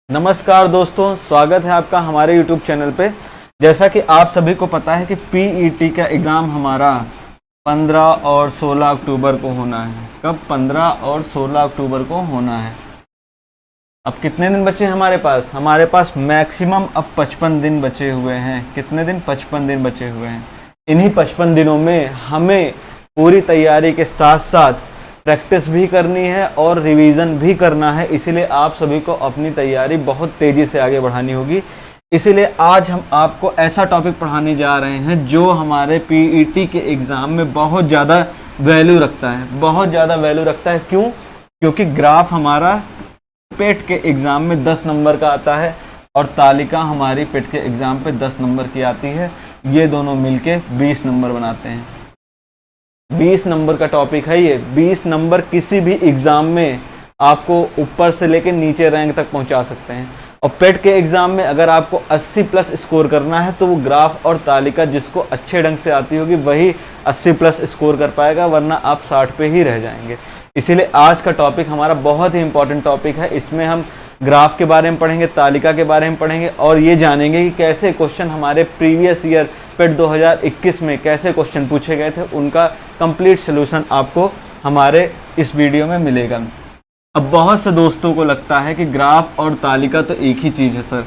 नमस्कार दोस्तों, स्वागत है आपका हमारे YouTube चैनल पे। जैसा कि आप सभी को पता है कि PET का एग्ज़ाम हमारा 15 और 16 अक्टूबर को होना है। कब? 15 और 16 अक्टूबर को होना है। अब कितने दिन बचे हैं हमारे पास? हमारे पास मैक्सिमम अब 55 दिन बचे हुए हैं। कितने दिन? 55 दिन बचे हुए हैं। इन्हीं 55 दिनों में हमें पूरी तैयारी के साथ साथ प्रैक्टिस भी करनी है और रिवीजन भी करना है। इसीलिए आप सभी को अपनी तैयारी बहुत तेज़ी से आगे बढ़ानी होगी। इसीलिए आज हम आपको ऐसा टॉपिक पढ़ाने जा रहे हैं जो हमारे PET के एग्ज़ाम में बहुत ज़्यादा वैल्यू रखता है। बहुत ज़्यादा वैल्यू रखता है। क्यों? क्योंकि ग्राफ हमारा पेट के एग्ज़ाम में 10 नंबर का आता है और तालिका हमारी पेट के एग्ज़ाम पे 10 नंबर की आती है। ये दोनों मिलके 20 नंबर बनाते हैं। 20 नंबर का टॉपिक है ये। 20 नंबर किसी भी एग्ज़ाम में आपको ऊपर से लेकर नीचे रैंक तक पहुंचा सकते हैं। और पेट के एग्ज़ाम में अगर आपको 80 प्लस स्कोर करना है तो वो ग्राफ और तालिका जिसको अच्छे ढंग से आती होगी वही 80 प्लस स्कोर कर पाएगा, वरना आप 60 पे ही रह जाएंगे। इसीलिए आज का टॉपिक हमारा बहुत ही इंपॉर्टेंट टॉपिक है। इसमें हम ग्राफ के बारे में पढ़ेंगे, तालिका के बारे में पढ़ेंगे और ये जानेंगे कि कैसे क्वेश्चन हमारे प्रीवियस ईयर पेट 2021 में कैसे क्वेश्चन पूछे गए थे। उनका कंप्लीट सोल्यूशन आपको हमारे इस वीडियो में मिलेगा। अब बहुत से दोस्तों को लगता है कि ग्राफ और तालिका तो एक ही चीज़ है। सर,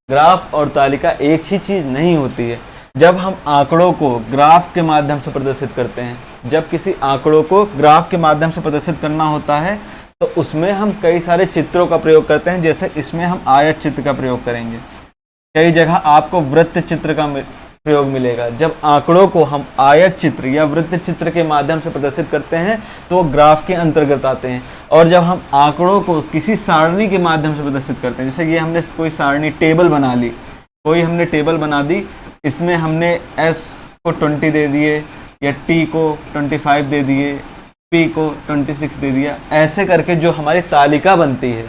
ग्राफ और तालिका एक ही चीज़ नहीं होती है। जब हम आंकड़ों को ग्राफ के माध्यम से प्रदर्शित करते हैं, जब किसी आंकड़ों को ग्राफ के माध्यम से प्रदर्शित करना होता है तो उसमें हम कई सारे चित्रों का प्रयोग करते हैं। जैसे इसमें हम आयत चित्र का प्रयोग करेंगे, कई जगह आपको वृत्त चित्र का प्रयोग मिलेगा। जब आंकड़ों को हम आयत चित्र या वृत्त चित्र के माध्यम से प्रदर्शित करते हैं तो वो ग्राफ के अंतर्गत आते हैं। और जब हम आंकड़ों को किसी सारणी के माध्यम से प्रदर्शित करते हैं, जैसे ये हमने कोई सारणी टेबल बना ली, कोई हमने टेबल बना दी, इसमें हमने S को 20 दे दिए या T को 25 दे दिए, P को 26 दे दिया, ऐसे करके जो हमारी तालिका बनती है,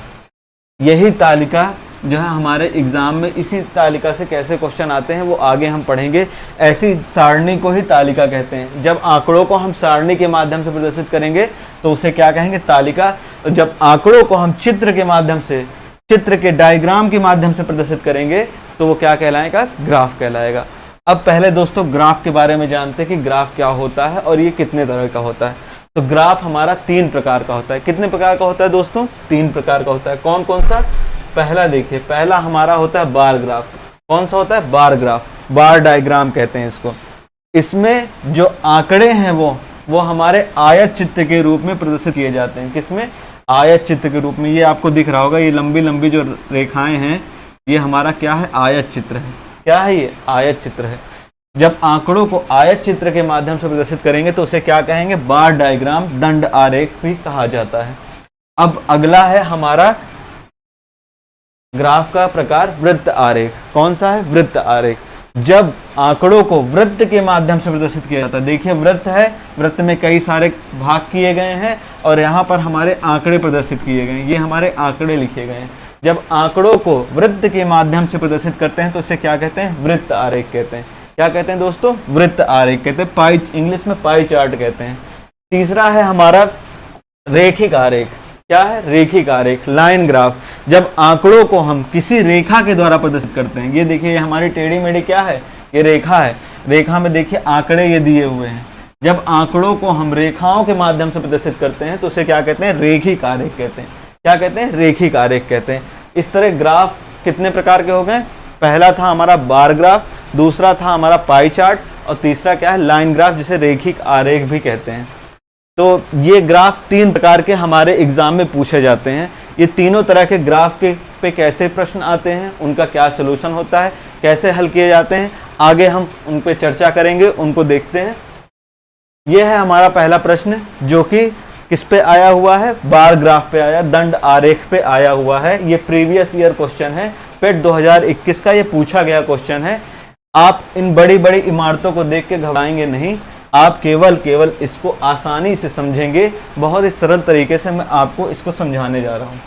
यही तालिका जो है हमारे एग्ज़ाम में इसी तालिका से कैसे क्वेश्चन आते हैं वो आगे हम पढ़ेंगे। ऐसी सारणी को ही तालिका कहते हैं। जब आंकड़ों को हम सारणी के माध्यम से प्रदर्शित करेंगे तो उसे क्या कहेंगे? तालिका। तो जब आंकड़ों को हम चित्र के माध्यम से, चित्र के डायग्राम के माध्यम से प्रदर्शित करेंगे तो वो क्या कहलाएगा? ग्राफ कहलाएगा। अब पहले दोस्तों ग्राफ के बारे में जानते हैं कि ग्राफ क्या होता है और ये कितने तरह का होता है। तो ग्राफ हमारा 3 प्रकार का होता है। कितने प्रकार का होता है दोस्तों? 3 प्रकार का होता है। कौन कौन सा? पहला देखिए, पहला हमारा होता है बार ग्राफ। कौन सा होता है? बार ग्राफ, बार डायग्राम कहते हैं इसको। इसमें जो आंकड़े हैं वो हमारे आयत चित्र के रूप में प्रदर्शित किए जाते हैं। किसमें? आयत चित्र के रूप में। ये आपको दिख रहा होगा, ये लंबी लंबी जो रेखाएं हैं ये हमारा क्या है? आयत चित्र है। क्या है ये? आयत चित्र है। जब आंकड़ों को आयत चित्र के माध्यम से प्रदर्शित करेंगे तो उसे क्या कहेंगे? बार डायग्राम, दंड आरेख भी कहा जाता है। अब अगला है हमारा ग्राफ का प्रकार वृत्त आरेख। कौन सा है? वृत्त आरेख। जब आंकड़ों को वृत्त के माध्यम से प्रदर्शित किया जाता है, देखिए वृत्त है, वृत्त में कई सारे भाग किए गए हैं और यहाँ पर हमारे आंकड़े प्रदर्शित किए गए हैं। ये हमारे आंकड़े लिखे गए हैं। जब आंकड़ों को वृत्त के माध्यम से प्रदर्शित करते हैं तो उसे क्या कहते हैं? वृत्त आरेख कहते हैं। क्या कहते हैं दोस्तों? वृत्त आरेख कहते हैं। पाई, इंग्लिश में पाई चार्ट कहते हैं। तीसरा है हमारा रेखिक आरेख। क्या है? रेखिक आरेख, लाइन ग्राफ। जब आंकड़ों को हम किसी रेखा के द्वारा प्रदर्शित करते हैं, ये देखिए हमारी टेढ़ी मेढ़ी क्या है? ये रेखा है। रेखा में देखिए आंकड़े ये दिए हुए हैं। जब आंकड़ों को हम रेखाओं के माध्यम से प्रदर्शित करते हैं तो उसे क्या कहते हैं? रेखिक आरेख कहते हैं। क्या कहते हैं? रेखिक आरेख कहते हैं। इस तरह ग्राफ कितने प्रकार के हो गए? पहला था हमारा बार ग्राफ, दूसरा था हमारा पाई चार्ट और तीसरा क्या है? लाइन ग्राफ, जिसे रेखिक आरेख भी कहते हैं। तो ये ग्राफ 3 प्रकार के हमारे एग्जाम में पूछे जाते हैं। ये तीनों तरह के ग्राफ के पे कैसे प्रश्न आते हैं, उनका क्या सलूशन होता है, कैसे हल किए जाते हैं, आगे हम उन पे चर्चा करेंगे, उनको देखते हैं। ये है हमारा पहला प्रश्न जो कि किस पे आया हुआ है? बार ग्राफ पे आया, दंड आरेख पे आया हुआ है। ये प्रीवियस ईयर क्वेश्चन है, पेट 2021 का ये पूछा गया क्वेश्चन है। आप इन बड़ी बड़ी इमारतों को देख के घबराएंगे नहीं, आप केवल इसको आसानी से समझेंगे। बहुत ही सरल तरीके से मैं आपको इसको समझाने जा रहा हूँ।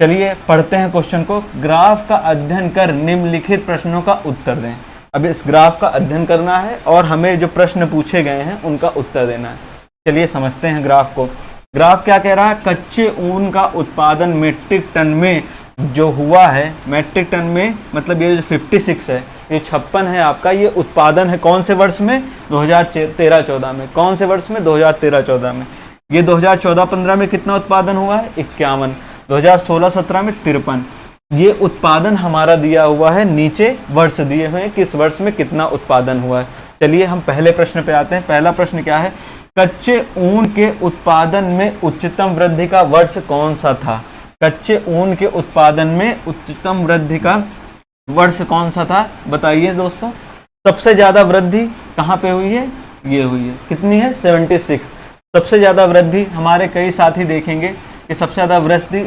चलिए पढ़ते हैं क्वेश्चन को। ग्राफ का अध्ययन कर निम्नलिखित प्रश्नों का उत्तर दें। अब इस ग्राफ का अध्ययन करना है और हमें जो प्रश्न पूछे गए हैं उनका उत्तर देना है। चलिए समझते हैं ग्राफ को। ग्राफ क्या कह रहा है? कच्चे ऊन का उत्पादन मीट्रिक टन में जो हुआ है मैट्रिक टन में, मतलब ये जो 56 है, ये 56 है आपका, ये उत्पादन है कौन से वर्ष में? 2013-14 में। कौन से वर्ष में? 2013-14 में। ये 2014-15 में कितना उत्पादन हुआ है? 51। 2016-17 में 53। ये उत्पादन हमारा दिया हुआ है, नीचे वर्ष दिए हुए हैं, किस वर्ष में कितना उत्पादन हुआ है। चलिए हम पहले प्रश्न पे आते हैं। पहला प्रश्न क्या है? कच्चे ऊन के उत्पादन में उच्चतम वृद्धि का वर्ष कौन सा था? कच्चे ऊन के उत्पादन में उच्चतम वृद्धि का वर्ष कौन सा था? बताइए दोस्तों। सबसे ज्यादा वृद्धि कहाँ पे हुई है? ये हुई है। कितनी है? 76। सबसे ज्यादा वृद्धि हमारे कई साथी देखेंगे कि सबसे ज्यादा वृद्धि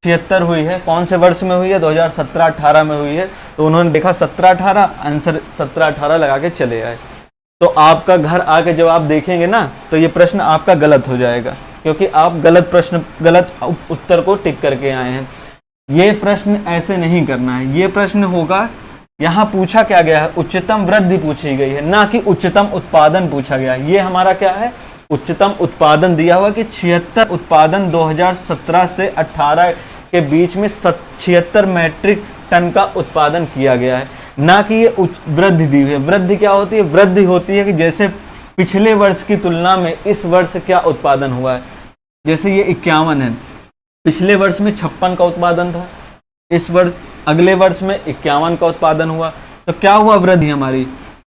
76 हुई है। कौन से वर्ष में हुई है? 2017-18 में हुई है। तो उन्होंने देखा 17-18, आंसर 17-18 लगा के चले आए। तो आपका घर आके जब आप देखेंगे ना, तो ये प्रश्न आपका गलत हो जाएगा, क्योंकि आप गलत उत्तर को टिक करके आए हैं। ये प्रश्न ऐसे नहीं करना है। ये प्रश्न होगा, यहाँ पूछा क्या गया है? उच्चतम वृद्धि पूछी गई है, ना कि उच्चतम उत्पादन पूछा गया है। ये हमारा क्या है? उच्चतम उत्पादन दिया हुआ कि 76 उत्पादन 2017 से 18 के बीच में 76 मैट्रिक टन का उत्पादन किया गया है, ना कि ये वृद्धि दी हुई है। वृद्धि क्या होती है? वृद्धि होती है कि जैसे पिछले वर्ष की तुलना में इस वर्ष क्या उत्पादन हुआ है। जैसे ये 51 है, पिछले वर्ष में 56 का उत्पादन था, इस वर्ष अगले वर्ष में 51 का उत्पादन हुआ, तो क्या हुआ? वृद्धि हमारी,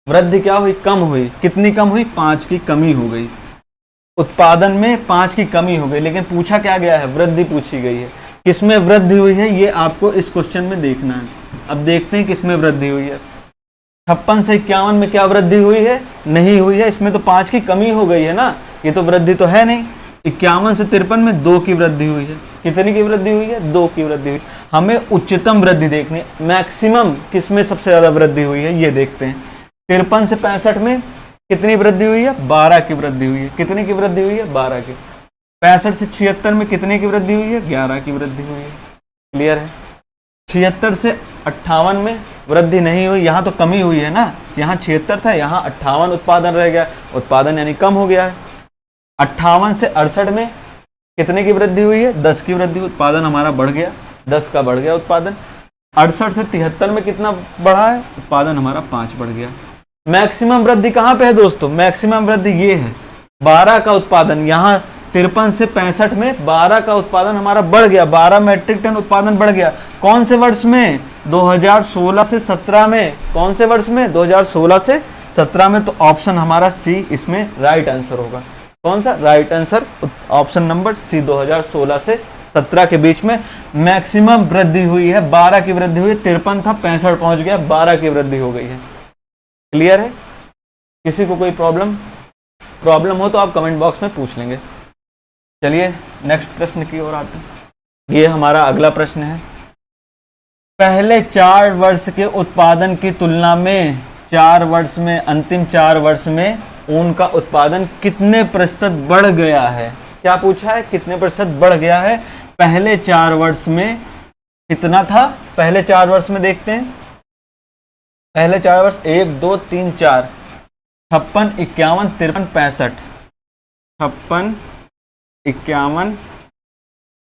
वृद्धि क्या हुई? कम हुई। कितनी कम हुई? 5 की कमी हो गई। उत्पादन में 5 की कमी हो गई, लेकिन पूछा क्या गया है? वृद्धि पूछी गई है। किसमें वृद्धि हुई है, ये आपको इस क्वेश्चन में देखना है। अब देखते हैं किसमें वृद्धि हुई है। 56 से 51 में क्या वृद्धि हुई है? नहीं हुई है। इसमें तो 5 की कमी हो गई है ना, ये तो वृद्धि तो है नहीं। 51 से 53 में 2 की वृद्धि हुई है। कितनी की वृद्धि हुई है? 2 की वृद्धि हुई। हमें उच्चतम वृद्धि देखनी है, मैक्सिमम किसमें सबसे ज्यादा वृद्धि हुई है, ये देखते हैं। 53 से 65 में कितनी वृद्धि हुई है? 12 की वृद्धि हुई है। कितनी की वृद्धि हुई है? 12 की। 65 से 76 में कितने की वृद्धि हुई है? 11 की वृद्धि हुई है। क्लियर है? 76 से 58 में वृद्धि नहीं हुई, यहाँ तो कमी हुई है ना। यहाँ 76 था, यहाँ 58 उत्पादन रह गया, उत्पादन यानी कम हो गया है। 58 से 68 में कितने की वृद्धि हुई है? 10 की वृद्धि। उत्पादन हमारा बढ़ गया, 10 का बढ़ गया उत्पादन। 68 से 73 में कितना बढ़ा है? उत्पादन हमारा 5 बढ़ गया। मैक्सिमम वृद्धि कहाँ पे है दोस्तों? मैक्सिमम वृद्धि ये है, 12 का उत्पादन। यहाँ 53 से 65 में 12 का उत्पादन हमारा बढ़ गया, 12 मैट्रिक टन उत्पादन बढ़ गया। कौन से वर्ष में? 2016 से 17 में। कौन से वर्ष में? 2016 से 17 में। तो ऑप्शन हमारा सी इसमें राइट आंसर होगा। कौन सा? Right answer option number C, 2016 से 17 के बीच में मैक्सिमम वृद्धि हुई है। 12 की वृद्धि हुई, 53 था 65 पहुंच गया, 12 की वृद्धि हो गई है। क्लियर है? किसी को कोई प्रॉब्लम हो तो आप कमेंट बॉक्स में पूछ लेंगे। चलिए नेक्स्ट प्रश्न की ओर आते हैं। ये हमारा अगला प्रश्न है। पहले 4 वर्ष के उत्पादन की तुलना में 4 वर्ष में, अंतिम 4 वर्ष में ऊन का उत्पादन कितने प्रतिशत बढ़ गया है? क्या पूछा है? कितने प्रतिशत बढ़ गया है? पहले 4 वर्ष में कितना था? पहले 4 वर्ष में देखते हैं। पहले 4 वर्ष 1 2 3 4, 56, 51, 53, 65। 56, 51,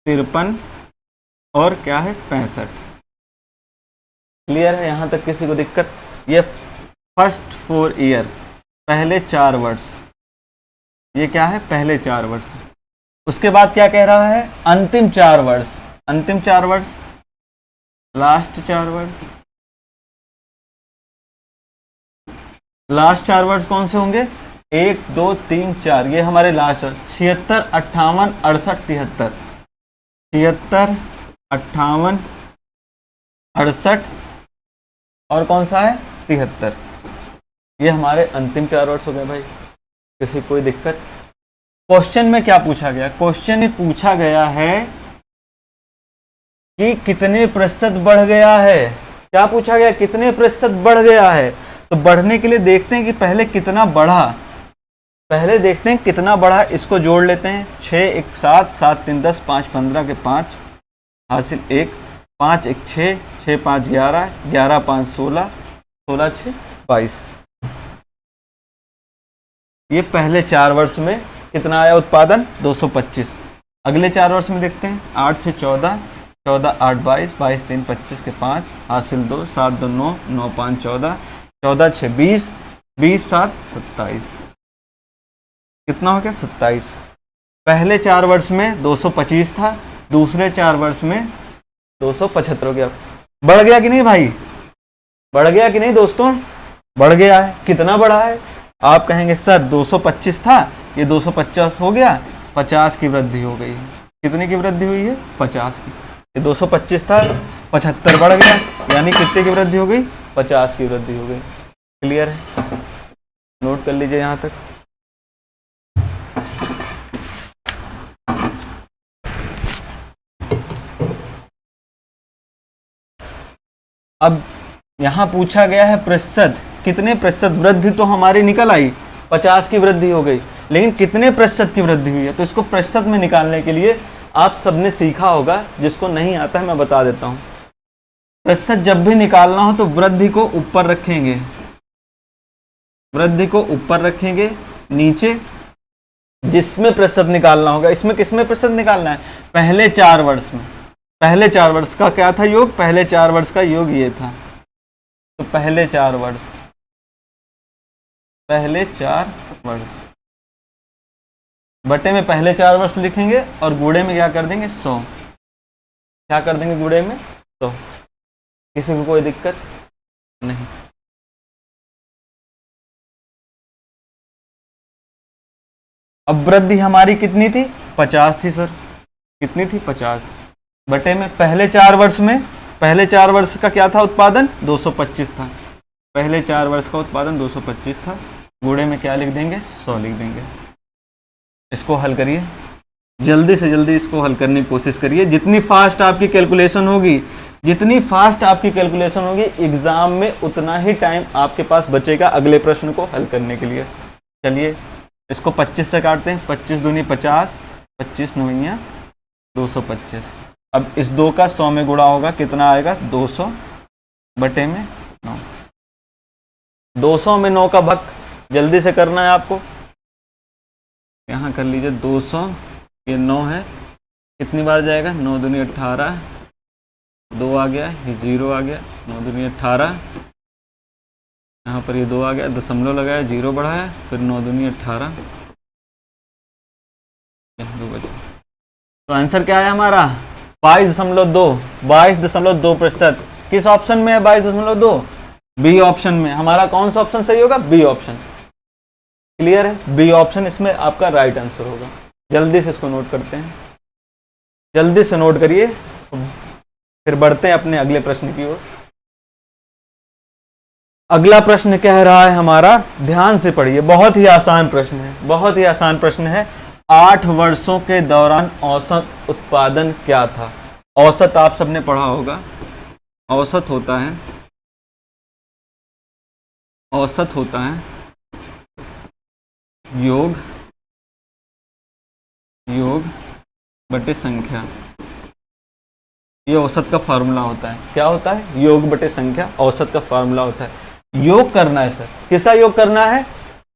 53 और क्या है? 65। क्लियर है? यहां तक किसी को दिक्कत? ये फर्स्ट 4 ईयर, पहले 4 वर्ष। ये क्या है? पहले 4 वर्ष। उसके बाद क्या कह रहा है? अंतिम 4 वर्ष। अंतिम 4 वर्ष, लास्ट 4 वर्ष। लास्ट 4 वर्ष कौन से होंगे? 1 2 3 4, ये हमारे लास्ट 76, 58, 68, 73। 76, 58, 68 और कौन सा है? 73। ये हमारे अंतिम 4 वर्ष हो गए भाई। किसी कोई दिक्कत? क्वेश्चन में क्या पूछा गया? क्वेश्चन में पूछा गया है कि कितने प्रतिशत बढ़ गया है। क्या पूछा गया? कितने प्रतिशत बढ़ गया है। तो बढ़ने के लिए देखते हैं कि पहले कितना बढ़ा। पहले देखते हैं कितना बढ़ा, इसको जोड़ लेते हैं। 6 1 7, 7 3 10, 5 15 के 5 हासिल 1, 5 1 6, 6 5 11, 11 5 16, 16 6 22। ये पहले 4 वर्ष में कितना आया उत्पादन? 225। अगले 4 वर्ष में देखते हैं। 8 से 14, 14 8 22, 22 3 25 के 5, हासिल 2, 7 2 9, 9 5 14, 14 6 20, 20 7 27। कितना हो गया? 27। पहले 4 वर्ष में 225 था, दूसरे 4 वर्ष में 275 हो गया। बढ़ गया कि नहीं भाई? बढ़ गया कि नहीं दोस्तों? बढ़ गया है। कितना बढ़ा है? आप कहेंगे सर 225 था, ये 250 हो गया, 50 की वृद्धि हो गई है। कितने की वृद्धि हुई है? 50 की। ये 225 था, 75 बढ़ गया, यानी कितने की वृद्धि हो गई? 50 की वृद्धि हो गई। क्लियर है? नोट कर लीजिए यहां तक। अब यहां पूछा गया है प्रतिशत, कितने प्रतिशत वृद्धि तो हमारी निकल आई, 50 की वृद्धि हो गई, लेकिन कितने प्रतिशत की वृद्धि हुई है? तो इसको प्रतिशत में निकालने के लिए आप सबने सीखा होगा, जिसको नहीं आता है मैं बता देता हूं। प्रतिशत जब भी निकालना हो तो वृद्धि को ऊपर रखेंगे, वृद्धि को ऊपर रखेंगे, नीचे जिसमें प्रतिशत निकालना होगा। इसमें किसमें प्रतिशत निकालना है? पहले 4 वर्ष में। पहले 4 वर्ष का क्या था योग? पहले 4 वर्ष का योग ये था। तो पहले 4 वर्ष, पहले 4 वर्ष बटे में पहले 4 वर्ष लिखेंगे और गुणे में क्या कर देंगे? 100। क्या कर देंगे गुणे में? 100। किसी को कोई दिक्कत नहीं। अब वृद्धि हमारी कितनी थी? 50 थी सर। कितनी थी? 50 बटे में पहले 4 वर्ष में, पहले 4 वर्ष का क्या था उत्पादन? 225 था। पहले 4 वर्ष का उत्पादन 225 था, गुणे में क्या लिख देंगे? 100 लिख देंगे। इसको हल करिए, जल्दी से जल्दी इसको हल करने की कोशिश करिए। जितनी फास्ट आपकी कैलकुलेशन होगी, जितनी फास्ट आपकी कैलकुलेशन होगी, एग्जाम में उतना ही टाइम आपके पास बचेगा अगले प्रश्न को हल करने के लिए। चलिए इसको 25 से काटते हैं। 25 दूनी 50, 25 नौइयाँ 225। अब इस 2 का 100 में गुणा होगा, कितना आएगा? 200 बटे में 9। 200 में 9 का भाग जल्दी से करना है आपको। यहाँ कर लीजिए 200, ये 9 है, कितनी बार जाएगा? 9 दूनी 18, 2 आ गया, ये 0 आ गया, 9 दूनी 18, यहाँ पर ये 2 आ गया, दशमलव लगाया, 0 बढ़ाया, फिर 9 दूनी 18, 2 बचे। तो आंसर क्या है हमारा? 22.2, 22.2%। किस ऑप्शन में है 22.2? बी ऑप्शन में। हमारा कौन सा ऑप्शन सही होगा? B option. क्लियर है? बी ऑप्शन इसमें आपका राइट आंसर होगा। जल्दी से इसको नोट करते हैं, जल्दी से नोट करिए, फिर बढ़ते हैं अपने अगले प्रश्न की ओर। अगला प्रश्न कह रहा है हमारा, ध्यान से पढ़िए, बहुत ही आसान प्रश्न है, बहुत ही आसान प्रश्न है। 8 वर्षों के दौरान औसत उत्पादन क्या था? औसत आप सबने पढ़ा होगा, औसत होता है, औसत होता है योग, योग बटे संख्या। ये औसत का फार्मूला होता है। क्या होता है? योग बटे संख्या, औसत का फार्मूला होता है। योग करना है सर, किसका योग करना है?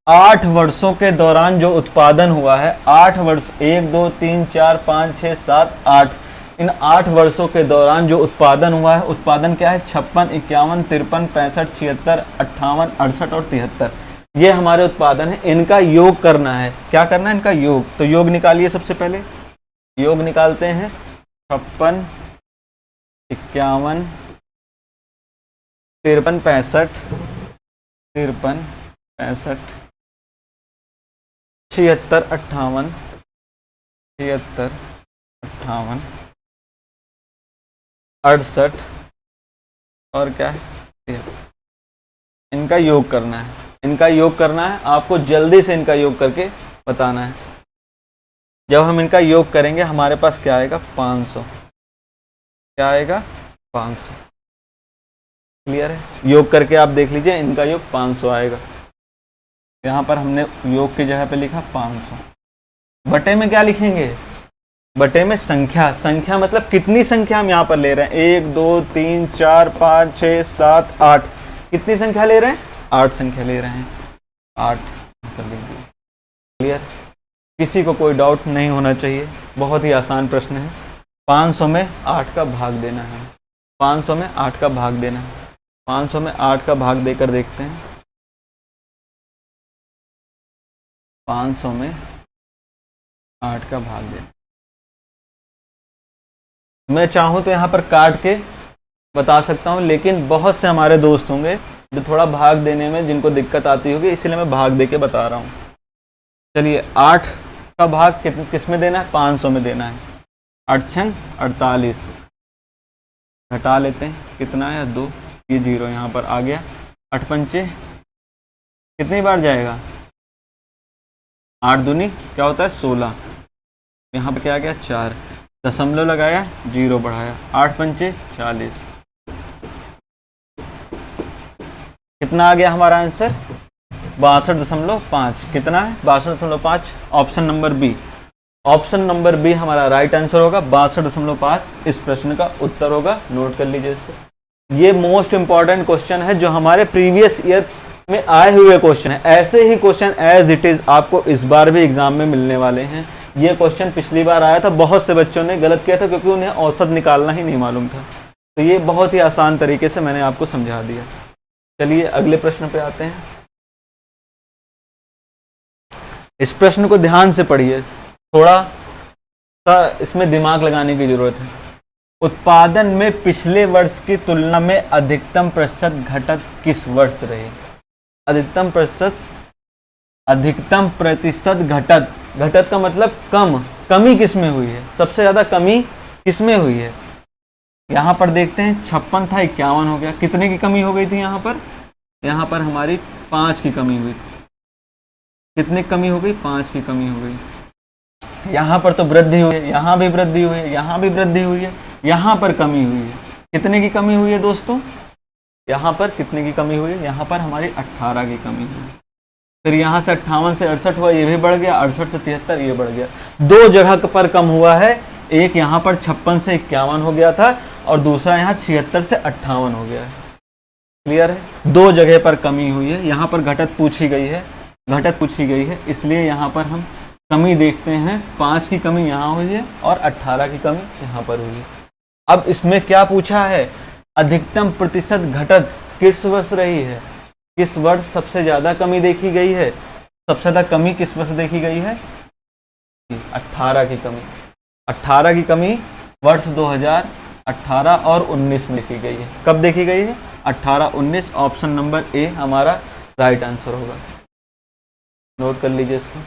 8 वर्षों के दौरान जो उत्पादन हुआ है, 8 वर्ष, 1 2 3 4 5 6 7 8, इन 8 वर्षों के दौरान जो उत्पादन हुआ है, उत्पादन क्या है? 56, 51, 53, 65, 76, 58, 68 और 73। ये हमारे उत्पादन है, इनका योग करना है। क्या करना है? इनका योग। तो योग निकालिए, सबसे पहले योग निकालते हैं। 56, 51, 53, 65, 53, 65, 76, 58, 76, 58, 68 और क्या है? 73। इनका योग करना है, इनका योग करना है। आपको जल्दी से इनका योग करके बताना है। जब हम इनका योग करेंगे हमारे पास क्या आएगा? 500। क्या आएगा? 500। क्लियर है? योग करके आप देख लीजिए, इनका योग 500 आएगा। यहाँ पर हमने योग की जगह पे लिखा 500। बटे में क्या लिखेंगे? बटे में संख्या। संख्या मतलब कितनी संख्या हम यहाँ पर ले रहे हैं? 1 2 3 4 5 6 7 8। कितनी संख्या ले रहे हैं? 8 संख्या ले रहे हैं। 8 कर लीजिए। क्लियर? किसी को कोई डाउट नहीं होना चाहिए, बहुत ही आसान प्रश्न है। 500 में 8 का भाग देना है, 500 में 8 का भाग देना है। 500 में 8 का भाग देकर देखते हैं। 500 में 8 का भाग देना। मैं चाहूँ तो यहाँ पर काट के बता सकता हूँ, लेकिन बहुत से हमारे दोस्त होंगे जो थोड़ा भाग देने में जिनको दिक्कत आती होगी, इसलिए मैं भाग दे के बता रहा हूँ। चलिए 8 का भाग किस में देना है? 500 में देना है। 8 छंग 48, घटा लेते हैं, कितना है 2, ये 0 यहाँ पर आ गया। 8 पंचे कितनी बार जाएगा? 8 दूनी क्या होता है? 16, यहाँ पर क्या आ गया? 4, दशमलव लगाया, 0 बढ़ाया, 8 पंचे 40। कितना आ गया हमारा आंसर? 62.5। कितना है? 62.5। Option number B, option number B हमारा राइट आंसर होगा। 62.5 इस प्रश्न का उत्तर होगा। नोट कर लीजिए इसको। ये मोस्ट इंपॉर्टेंट क्वेश्चन है जो हमारे प्रीवियस ईयर में आए हुए क्वेश्चन है। ऐसे ही क्वेश्चन एज इट इज आपको इस बार भी एग्जाम में मिलने वाले हैं। ये क्वेश्चन पिछली बार आया था, बहुत से बच्चों ने गलत किया था क्योंकि उन्हें औसत निकालना ही नहीं मालूम था। तो ये बहुत ही आसान तरीके से मैंने आपको समझा दिया। चलिए अगले प्रश्न पे आते हैं। इस प्रश्न को ध्यान से पढ़िए, थोड़ा सा इसमें दिमाग लगाने की जरूरत है। उत्पादन में पिछले वर्ष की तुलना में अधिकतम प्रतिशत घटत किस वर्ष रहे? अधिकतम प्रतिशत घटत, घटत का मतलब कमी किस में हुई है? सबसे ज्यादा कमी किस में हुई है? यहाँ पर देखते हैं 56 था 51 हो गया। कितने की कमी हो गई थी यहाँ पर? यहाँ पर हमारी 5 की कमी हुई थी। कितनी कमी हो गई? 5 की कमी हो गई। यहाँ पर तो वृद्धि हुई है, यहाँ भी वृद्धि हुई है, यहाँ भी वृद्धि हुई है, यहाँ पर कमी हुई है। कितने की कमी हुई है दोस्तों? यहाँ पर कितने की कमी हुई है? यहाँ पर हमारी 18 की कमी हुई। फिर यहाँ से 58 से 68 हुआ, ये भी बढ़ गया। 68 से 73 ये बढ़ गया। 2 जगह पर कम हुआ है। एक यहाँ पर 56 से 51 हो गया था और दूसरा यहाँ 76 से 58 हो गया है। क्लियर है? 2 जगह पर कमी हुई है। यहाँ पर घटत पूछी गई है, घटत पूछी गई है, इसलिए यहाँ पर हम कमी देखते हैं। 5 की कमी यहाँ हुई है और 18 की कमी यहाँ पर हुई है। अब इसमें क्या पूछा है? अधिकतम प्रतिशत घटत किस वर्ष रही है? किस वर्ष सबसे ज्यादा कमी देखी गई है? सबसे ज्यादा कमी किस वर्ष देखी गई है? 18 की कमी। 18 की कमी वर्ष 2018 और 19 में देखी गई है। कब देखी गई है? 18-19। ऑप्शन नंबर ए हमारा राइट आंसर होगा। नोट कर लीजिए इसको।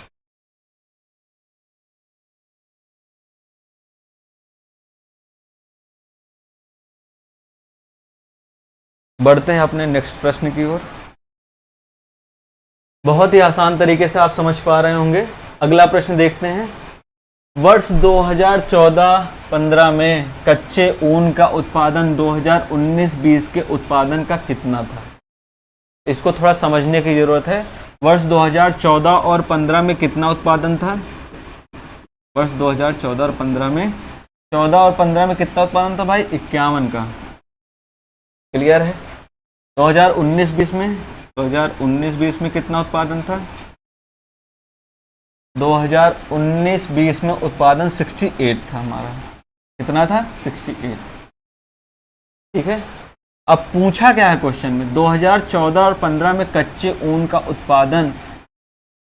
बढ़ते हैं अपने नेक्स्ट प्रश्न की ओर। बहुत ही आसान तरीके से आप समझ पा रहे होंगे। अगला प्रश्न देखते हैं। वर्ष 2014-15 में कच्चे ऊन का उत्पादन 2019-20 के उत्पादन का कितना था? इसको थोड़ा समझने की जरूरत है। वर्ष 2014 और 15 में कितना उत्पादन था? वर्ष 2014 और 15 में, 14 और 15 में कितना उत्पादन था भाई? 51 का। क्लियर है? 2019-20 में, 2019-20 में कितना उत्पादन था? 2019-20 में उत्पादन 68 था हमारा। कितना था? 68। ठीक है। अब पूछा क्या है क्वेश्चन में? 2014 और 15 में कच्चे ऊन का उत्पादन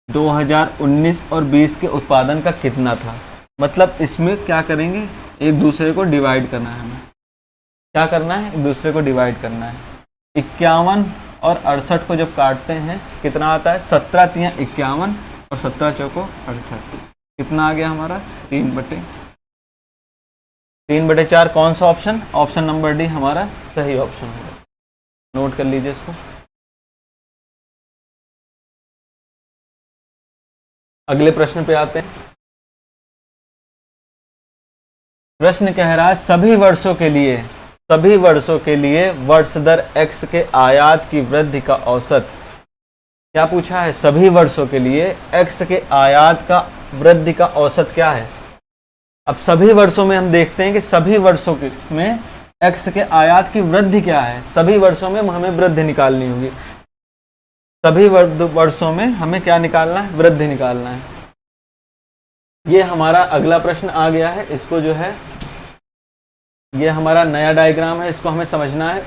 2019 और 20 के उत्पादन का कितना था? मतलब इसमें क्या करेंगे? एक दूसरे को डिवाइड करना है हमें। क्या करना है? एक दूसरे को डिवाइड करना है। 51 और 68 को जब काटते हैं कितना आता है? 17 तियां 51 और 17 चौको 68। कितना आ गया हमारा? 3/4। कौन सा ऑप्शन? ऑप्शन नंबर डी हमारा सही ऑप्शन होगा। नोट कर लीजिए इसको। अगले प्रश्न पे आते हैं। प्रश्न कह रहा है सभी वर्षों के लिए वर्ष दर x के आयात की वृद्धि का औसत। क्या पूछा है? सभी वर्षों के लिए x के आयात का वृद्धि का औसत क्या है? अब सभी वर्षों में हम देखते हैं कि सभी वर्षों में x के आयात की वृद्धि क्या है? सभी वर्षों में हमें वृद्धि निकालनी होगी। सभी वर्षों में हमें क्या निकालना है? वृद्धि निकालना है। ये हमारा अगला प्रश्न आ गया है। इसको जो है ये हमारा नया डायग्राम है, इसको हमें समझना है।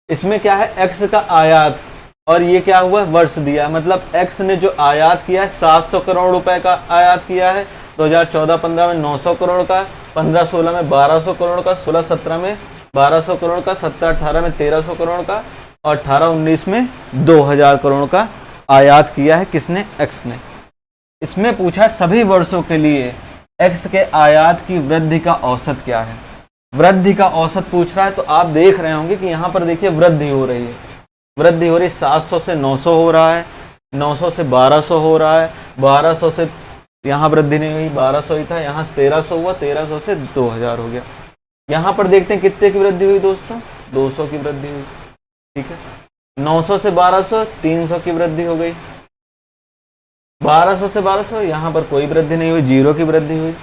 इसमें क्या है, एक्स का आयात और ये क्या हुआ, वर्ष दिया, मतलब एक्स ने जो आयात किया है 700 करोड़ रुपए का आयात किया है, 2014-15 में 900 करोड़ का, 15-16 में 1200 करोड़ का, 16-17 में 1200 करोड़ का, 17-18 में 1300 करोड़ का और 18-19 में 2000 करोड़ का आयात किया है। किसने, एक्स ने। इसमें पूछा सभी वर्षों के लिए एक्स के आयात की वृद्धि का औसत क्या है। वृद्धि का औसत पूछ रहा है, तो आप देख रहे होंगे कि यहाँ पर देखिए वृद्धि हो रही है, वृद्धि हो रही, 700 से 900 हो रहा है, 900 से 1200 हो रहा है, 1200 से यहाँ वृद्धि नहीं हुई, 1200 ही था, यहाँ 1300 हुआ, 1300 से 2000 हो गया। यहाँ पर देखते हैं कितने की वृद्धि हुई दोस्तों, 200 की वृद्धि हुई। ठीक है, 900 से 1200 300 की वृद्धि हो गई, 1200 से 1200 यहाँ पर कोई वृद्धि नहीं हुई, 0 की वृद्धि हुई।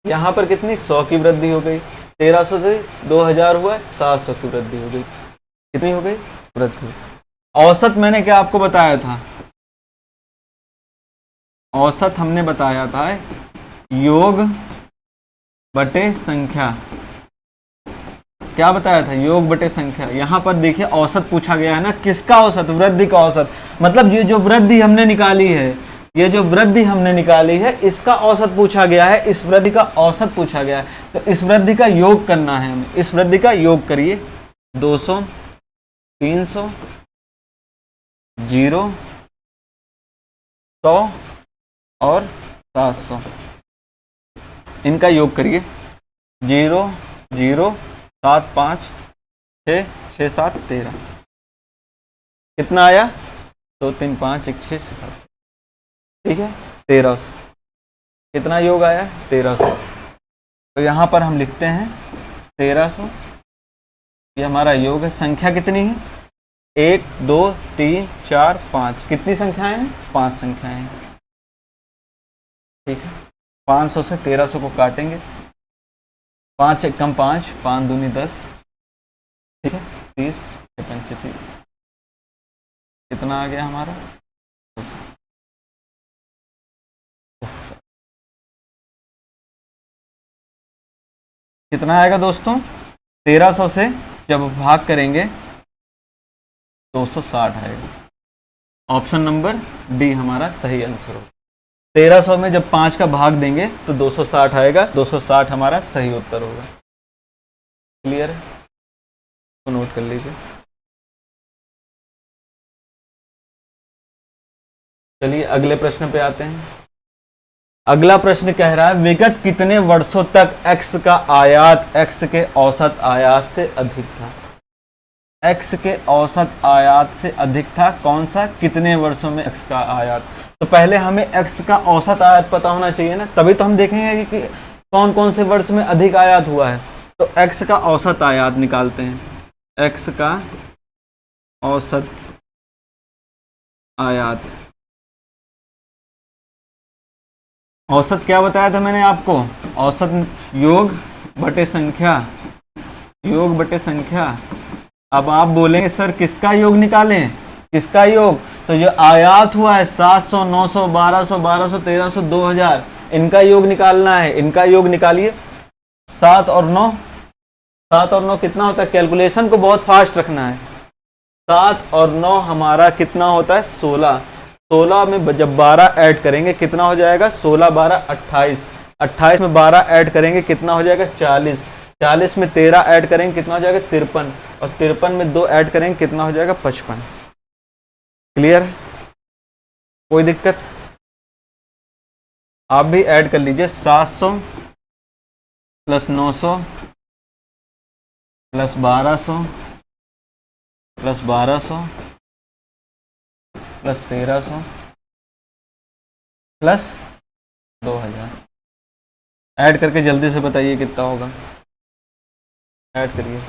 यहाँ पर कितनी, 100 की वृद्धि हो गई, 1300 से 2000 हुआ, 700 की वृद्धि हो गई। कितनी हो गई, वृद्धि। औसत मैंने क्या आपको बताया था, औसत हमने बताया था योग बटे संख्या। क्या बताया था, योग बटे संख्या। यहाँ पर देखिए औसत पूछा गया है ना, किसका औसत, वृद्धि का औसत, मतलब ये जो वृद्धि हमने निकाली है, ये जो वृद्धि हमने निकाली है इसका औसत पूछा गया है, इस वृद्धि का औसत पूछा गया है, तो इस वृद्धि का योग करना है हमें। इस वृद्धि का योग करिए, 200, 300, 0, 100 और 700, इनका योग करिए। 0, 0, 7, 5, 6, 6, 7, 13, कितना आया, 2, 3, 5, 1, 6, 7, ठीक है, 1300। कितना योग आया, 1300। तो यहाँ पर हम लिखते हैं 1300, ये हमारा योग है। संख्या कितनी है, 1, 2, 3, 4, 5, कितनी संख्याएं हैं, 5 संख्याएं हैं। ठीक है, 500 से 1300 को काटेंगे, 5 एक कम 5, 5 दूनी 10, ठीक है, 30, 35, कितना आ गया हमारा, कितना आएगा दोस्तों, 1300 से जब भाग करेंगे 260 आएगा। ऑप्शन नंबर डी हमारा सही आंसर होगा। 1300 में जब 5 का भाग देंगे तो 260 आएगा, 260 हमारा सही उत्तर होगा। क्लियर है, तो नोट कर लीजिए। चलिए अगले प्रश्न पे आते हैं। अगला प्रश्न कह रहा है विगत कितने वर्षों तक एक्स का आयात एक्स के औसत आयात से अधिक था। एक्स के औसत आयात से अधिक था, कौन सा, कितने वर्षों में एक्स का आयात। तो पहले हमें एक्स का औसत आयात पता होना चाहिए ना, तभी तो हम देखेंगे कि कौन कौन से वर्ष में अधिक आयात हुआ है। तो एक्स का औसत आयात निकालते हैं, एक्स का औसत आयात। औसत क्या बताया था मैंने आपको, औसत योग बटे संख्या, योग बटे संख्या। अब आप बोलेंगे सर किसका योग निकालें, किसका योग, तो जो आयात हुआ है 700, 900, 1200, 1200, 1300, 2000, इनका योग निकालना है। इनका योग निकालिए, 7 और 9, 7 और 9 कितना होता है, कैलकुलेशन को बहुत फास्ट रखना है। 7 और 9 हमारा कितना होता है, 16। 16 में जब 12 ऐड करेंगे कितना हो जाएगा, 16, 12, 28। 28 में 12 ऐड करेंगे कितना हो जाएगा, 40। 40 में 13 ऐड करेंगे कितना हो जाएगा, 53। और 53 में 2 ऐड करेंगे कितना हो जाएगा, 55। क्लियर, कोई दिक्कत। आप भी ऐड कर लीजिए, 700 plus 900 plus 1200 plus 1200 plus 1300 plus 2000। Add करके जल्दी से बताइए कितना होगा, ऐड करिए।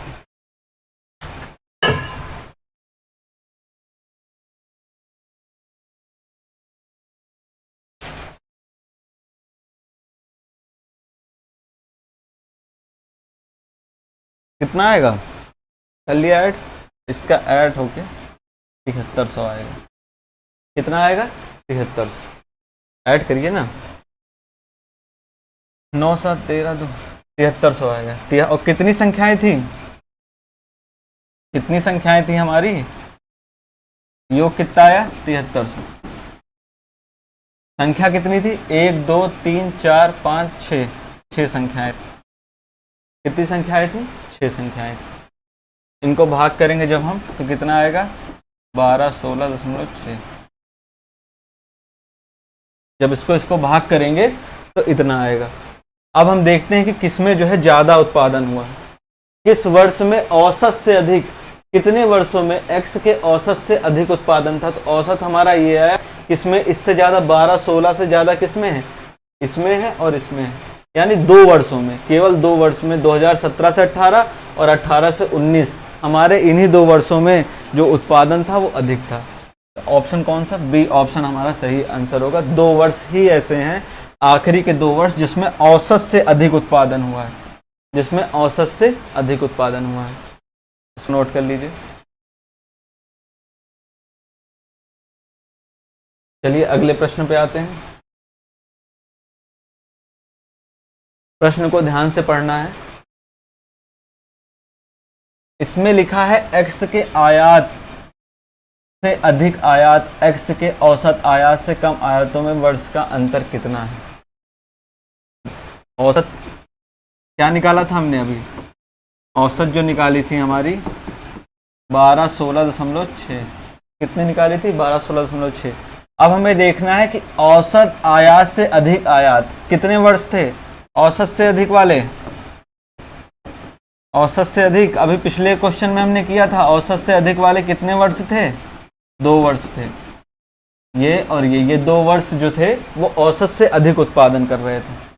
कितना आएगा, कर लिया ऐड, इसका ऐड होके 7300 आएगा। कितना आएगा, 7300। ऐड करिए ना, 9, 7, 13, 2, 7300 आएगा। और कितनी संख्याएं थी, कितनी संख्याएं थी हमारी, योग कितना आया 7300। संख्या कितनी थी, 1 2 3 4 5 6, 6 संख्याएं थी। कितनी संख्याएं थी, 6 संख्याएं थी। इनको भाग करेंगे जब हम तो कितना आएगा 1216.6। जब इसको भाग करेंगे तो इतना आएगा। अब हम देखते हैं कि किसमें जो है ज्यादा उत्पादन हुआ, किस वर्ष में औसत से अधिक, कितने वर्षों में x के औसत से अधिक उत्पादन था। तो औसत हमारा ये है, किसमें इससे ज्यादा 12-16 से ज्यादा किसमें है, इसमें है और इसमें है, यानी 2 वर्षों में, केवल 2 वर्ष में 2017 से 18 और 18 से 19, हमारे इन्हीं 2 वर्षों में जो उत्पादन था वो अधिक था। ऑप्शन कौन सा, बी ऑप्शन हमारा सही आंसर होगा। 2 वर्ष ही ऐसे हैं, आखिरी के 2 वर्ष जिसमें औसत से अधिक उत्पादन हुआ है, जिसमें औसत से अधिक उत्पादन हुआ है। इसको नोट कर लीजिए। चलिए अगले प्रश्न पे आते हैं। प्रश्न को ध्यान से पढ़ना है। इसमें लिखा है x के आयात से अधिक आयात x के औसत आयात से कम आयातों में वर्ष का अंतर कितना है। औसत क्या निकाला था हमने अभी, औसत जो निकाली थी हमारी 1216.6, कितनी निकाली थी 1216.6। अब हमें देखना है कि औसत आयात से अधिक आयात कितने वर्ष थे, औसत से अधिक वाले, औसत से अधिक अभी पिछले क्वेश्चन में हमने किया था, औसत से अधिक वाले कितने वर्ष थे, 2 वर्ष थे। ये और ये 2 वर्ष जो थे वो औसत से अधिक उत्पादन कर रहे थे।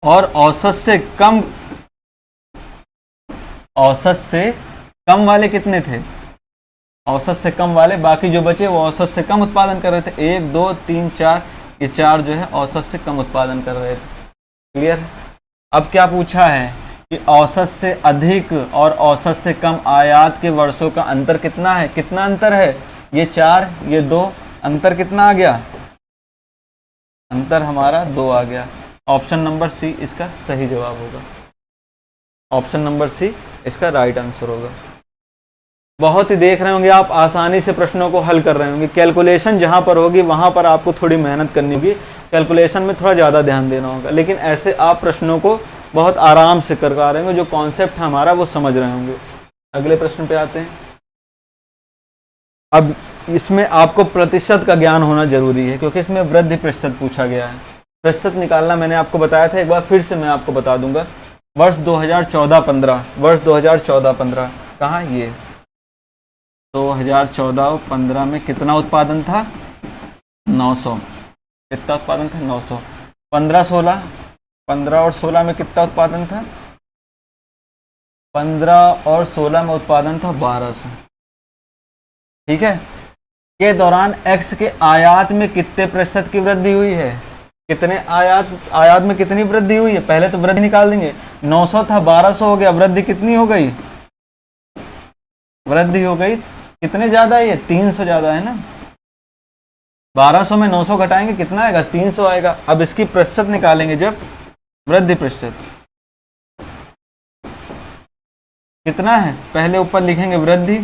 और औसत से कम वाले कितने थे, औसत से कम वाले, बाकी जो बचे वो औसत से कम उत्पादन कर रहे थे। 1 2 3 4, ये 4 जो है औसत से कम उत्पादन कर रहे थे। क्लियर। अब क्या पूछा है कि औसत से अधिक और औसत से कम आयात के वर्षों का अंतर कितना है, कितना अंतर है, ये 4 ये 2, अंतर कितना आ गया, अंतर हमारा 2 आ गया। ऑप्शन नंबर सी इसका सही जवाब होगा। ऑप्शन नंबर सी इसका राइट आंसर होगा। बहुत ही देख रहे होंगे आप, आसानी से प्रश्नों को हल कर रहे होंगे। कैलकुलेशन जहां पर होगी वहां पर आपको थोड़ी मेहनत करनी होगी, कैलकुलेशन में थोड़ा ज़्यादा ध्यान देना होगा, लेकिन ऐसे आप प्रश्नों को बहुत आराम से कर पा रहे होंगे, जो कॉन्सेप्ट है हमारा वो समझ रहे होंगे। अगले प्रश्न पे आते हैं। अब इसमें आपको प्रतिशत का ज्ञान होना जरूरी है, क्योंकि इसमें वृद्धि प्रतिशत पूछा गया है। प्रतिशत निकालना मैंने आपको बताया था, एक बार फिर से मैं आपको बता दूंगा। वर्ष 2014-15, वर्ष 2014-15 कहाँ, ये 2014-15 में कितना उत्पादन था, 900। कितना उत्पादन था, 900। 15-16, 15 और 16 में कितना उत्पादन था, 15 और 16 में उत्पादन था 1200। ठीक है। के दौरान x के आयात में कितने प्रतिशत की वृद्धि हुई है, कितने आयात में कितनी वृद्धि हुई है, पहले तो वृद्धि निकाल देंगे। 900 था 1200 हो गया, वृद्धि कितनी हो गई, वृद्धि हो गई कितने ज्यादा है, ये 300 ज्यादा है ना। 1200 में 900 घटाएंगे कितना आएगा, 300 आएगा। अब इसकी प्रतिशत निकालेंगे जब, वृद्धि प्रतिशत कितना है, पहले ऊपर लिखेंगे वृद्धि,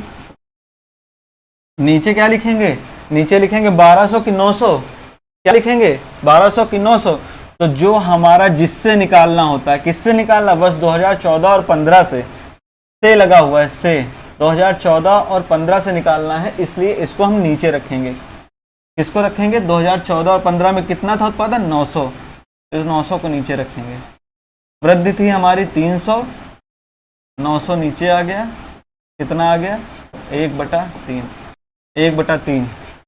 नीचे क्या लिखेंगे, नीचे लिखेंगे 1200 की 900, क्या लिखेंगे 1200 की 900। तो जो हमारा जिससे निकालना होता है, किससे निकालना, बस 2014 और 15 से लगा हुआ है, से 2014 और 15 से निकालना है, इसलिए इसको हम नीचे रखेंगे। किसको रखेंगे, 2014 और 15 में कितना था उत्पादन, 900, इस 900 को नीचे रखेंगे। वृद्धि थी हमारी 300, 900 नीचे आ गया, कितना आ गया 1/3, 1/3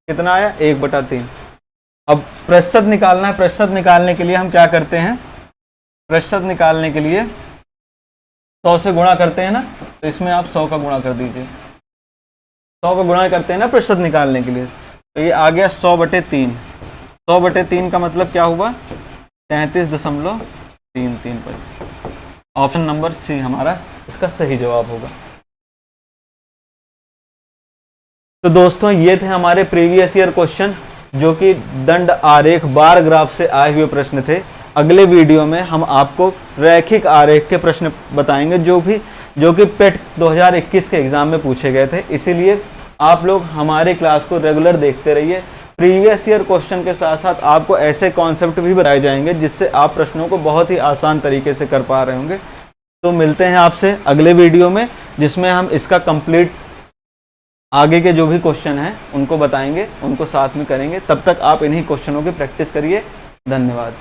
कितना आया 1/3। अब प्रतिशत निकालना है, प्रतिशत निकालने के लिए हम क्या करते हैं, प्रतिशत निकालने के लिए 100 से गुणा करते हैं ना, तो इसमें आप 100 का गुणा कर दीजिए। 100 का गुणा करते हैं ना प्रतिशत निकालने के लिए, तो ये आ गया 100/3। 100/3 का मतलब क्या हुआ, 33.33%। ऑप्शन नंबर सी हमारा इसका सही जवाब होगा। तो दोस्तों ये थे हमारे प्रीवियस ईयर क्वेश्चन, जो कि दंड आरेख बार ग्राफ से आए हुए प्रश्न थे। अगले वीडियो में हम आपको रैखिक आरेख के प्रश्न बताएंगे जो कि पेट 2021 के एग्ज़ाम में पूछे गए थे। इसीलिए आप लोग हमारे क्लास को रेगुलर देखते रहिए। प्रीवियस ईयर क्वेश्चन के साथ साथ आपको ऐसे कॉन्सेप्ट भी बताए जाएंगे जिससे आप प्रश्नों को बहुत ही आसान तरीके से कर पा रहे होंगे। तो मिलते हैं आपसे अगले वीडियो में, जिसमें हम इसका कंप्लीट आगे के जो भी क्वेश्चन हैं उनको बताएंगे, उनको साथ में करेंगे। तब तक आप इन्हीं क्वेश्चनों की प्रैक्टिस करिए। धन्यवाद।